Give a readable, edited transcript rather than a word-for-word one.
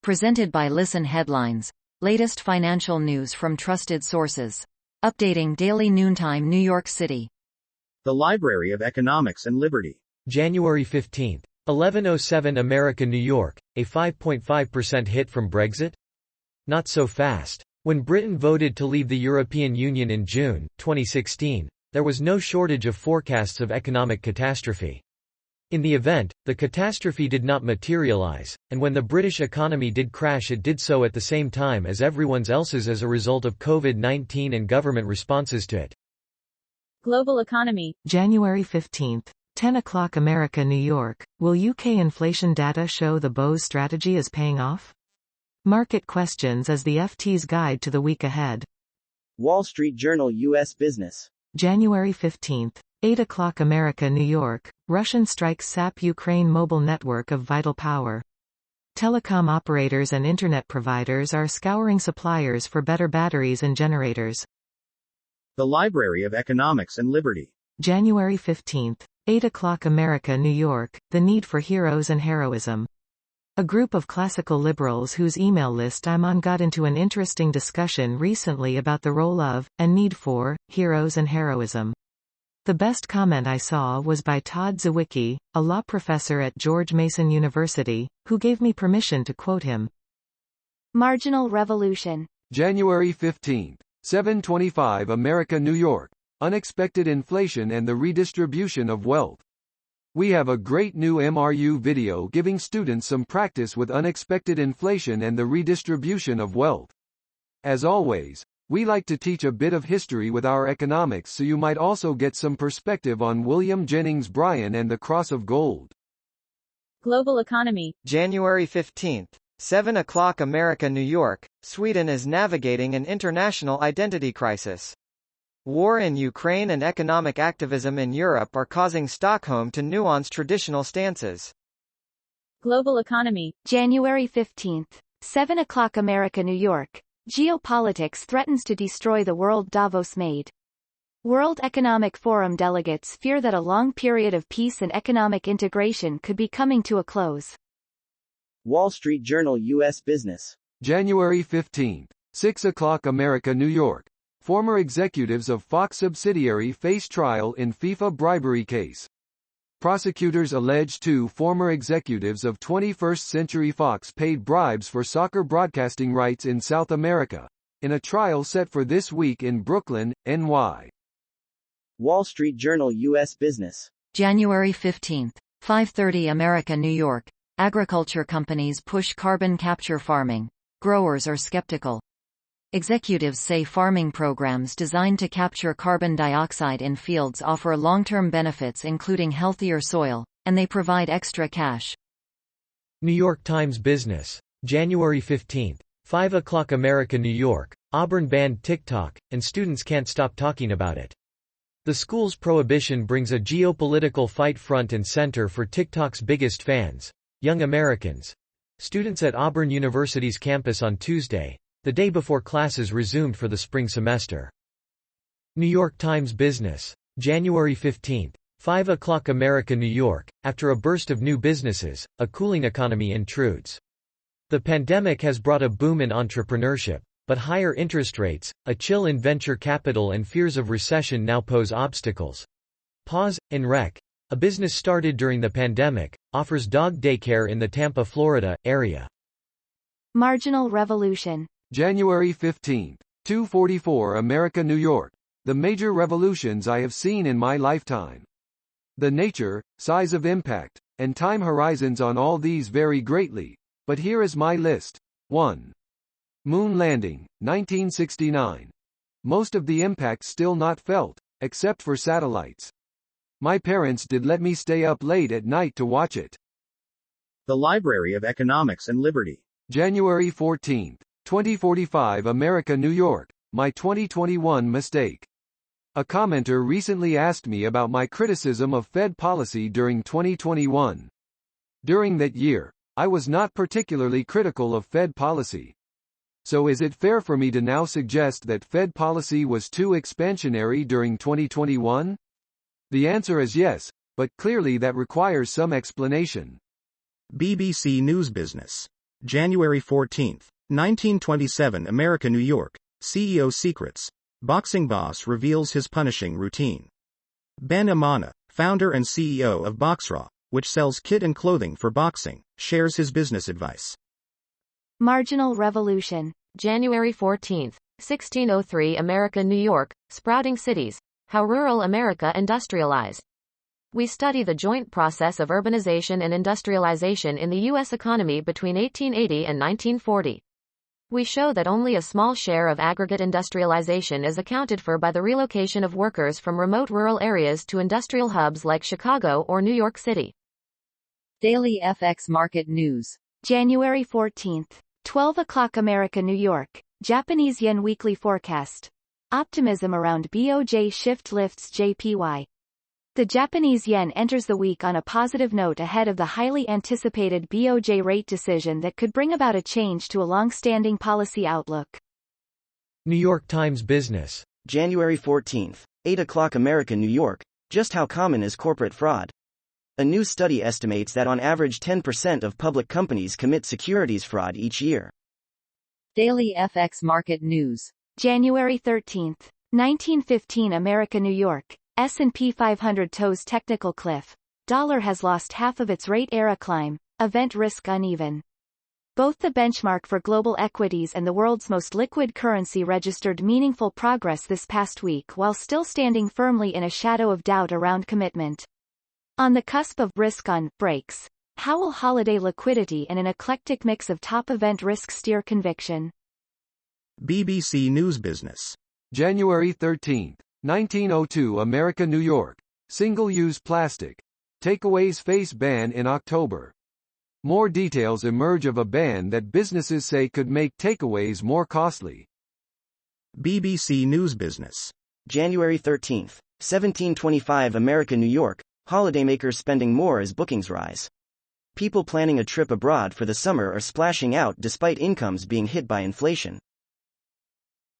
Presented by Listen Headlines. Latest financial news from trusted sources. Updating daily noontime New York City. The Library of Economics and Liberty. January 15. 11:07 America, New York, a 5.5% hit from Brexit? Not so fast. When Britain voted to leave the European Union in June 2016, there was no shortage of forecasts of economic catastrophe. In the event, the catastrophe did not materialize, and when the British economy did crash, it did so at the same time as everyone else's as a result of COVID-19 and government responses to it. Global economy. January 15. 10 o'clock America, New York. Will UK inflation data show the Bose strategy is paying off? Market questions as the FT's guide to the week ahead. Wall Street Journal U.S. Business. January 15. 8 o'clock America, New York. Russian strikes sap Ukraine mobile network of vital power. Telecom operators and internet providers are scouring suppliers for better batteries and generators. The Library of Economics and Liberty. January 15. 8 o'clock America, New York. The need for heroes and heroism. A group of classical liberals whose email list I'm on got into an interesting discussion recently about the role of, and need for, heroes and heroism. The best comment I saw was by Todd Zawicki, a law professor at George Mason University, who gave me permission to quote him. Marginal revolution. January 15. 7:25 America, New York. Unexpected inflation and the redistribution of wealth. We have a great new MRU video giving students some practice with unexpected inflation and the redistribution of wealth. As always, we like to teach a bit of history with our economics, so you might also get some perspective on William Jennings Bryan and the Cross of Gold. Global economy. January 15. 7 o'clock America, New York. Sweden is navigating an international identity crisis. War in Ukraine and economic activism in Europe are causing Stockholm to nuance traditional stances. Global economy. January 15. 7 o'clock America, New York. Geopolitics threatens to destroy the world Davos made. World Economic Forum delegates fear that a long period of peace and economic integration could be coming to a close. Wall Street Journal U.S. Business. January 15. 6 o'clock America, New York. Former executives of Fox subsidiary face trial in FIFA bribery case. Prosecutors allege two former executives of 21st Century Fox paid bribes for soccer broadcasting rights in South America, in a trial set for this week in Brooklyn, NY. Wall Street Journal U.S. Business. January 15. 5:30 America, New York. Agriculture companies push carbon capture farming. Growers are skeptical. Executives say farming programs designed to capture carbon dioxide in fields offer long-term benefits including healthier soil, and they provide extra cash. New York Times Business. January 15. 5 o'clock America, New York. Auburn banned TikTok, and students can't stop talking about it. The school's prohibition brings a geopolitical fight front and center for TikTok's biggest fans, young Americans. Students at Auburn University's campus on Tuesday, the day before classes resumed for the spring semester. New York Times Business. January 15. 5 o'clock America, New York. After a burst of new businesses, a cooling economy intrudes. The pandemic has brought a boom in entrepreneurship, but higher interest rates, a chill in venture capital and fears of recession now pose obstacles. Pause and Rec, a business started during the pandemic, offers dog daycare in the Tampa, Florida, area. Marginal revolution. January 15. 2:44 America, New York. The major revolutions I have seen in my lifetime. The nature, size of impact, and time horizons on all these vary greatly, but here is my list. 1. Moon landing, 1969. Most of the impact still not felt, except for satellites. My parents did let me stay up late at night to watch it. The Library of Economics and Liberty. January 14. 2045 America, New York. My 2021 mistake. A commenter recently asked me about my criticism of Fed policy during 2021. During that year, I was not particularly critical of Fed policy. So is it fair for me to now suggest that Fed policy was too expansionary during 2021? The answer is yes, but clearly that requires some explanation. BBC News Business. January 14, 1927 America, New York. CEO secrets. Boxing boss reveals his punishing routine. Ben Amana, founder and CEO of Boxraw, which sells kit and clothing for boxing, shares his business advice. Marginal Revolution. January 14, 1603 America, New York. Sprouting cities. How rural America industrialized. We study the joint process of urbanization and industrialization in the U.S. economy between 1880 and 1940. We show that only a small share of aggregate industrialization is accounted for by the relocation of workers from remote rural areas to industrial hubs like Chicago or New York City. Daily FX Market News. January 14, 12 o'clock America, New York. Japanese yen weekly forecast. Optimism around BOJ shift lifts JPY. The Japanese yen enters the week on a positive note ahead of the highly anticipated BOJ rate decision that could bring about a change to a long-standing policy outlook. New York Times Business. January 14, 8 o'clock America, New York. Just how common is corporate fraud? A new study estimates that on average 10% of public companies commit securities fraud each year. Daily FX Market News. January 13, 1915 America, New York. S&P 500 toes technical cliff. Dollar has lost half of its rate era climb. Event risk uneven. Both the benchmark for global equities and the world's most liquid currency registered meaningful progress this past week while still standing firmly in a shadow of doubt around commitment. On the cusp of risk-on breaks, how will holiday liquidity and an eclectic mix of top event risk steer conviction? BBC News Business. January 13, 1902 America, New York. Single-use plastic. Takeaways face ban in October. More details emerge of a ban that businesses say could make takeaways more costly. BBC News Business. January 13, 1725 America, New York. Holidaymakers spending more as bookings rise. People planning a trip abroad for the summer are splashing out despite incomes being hit by inflation.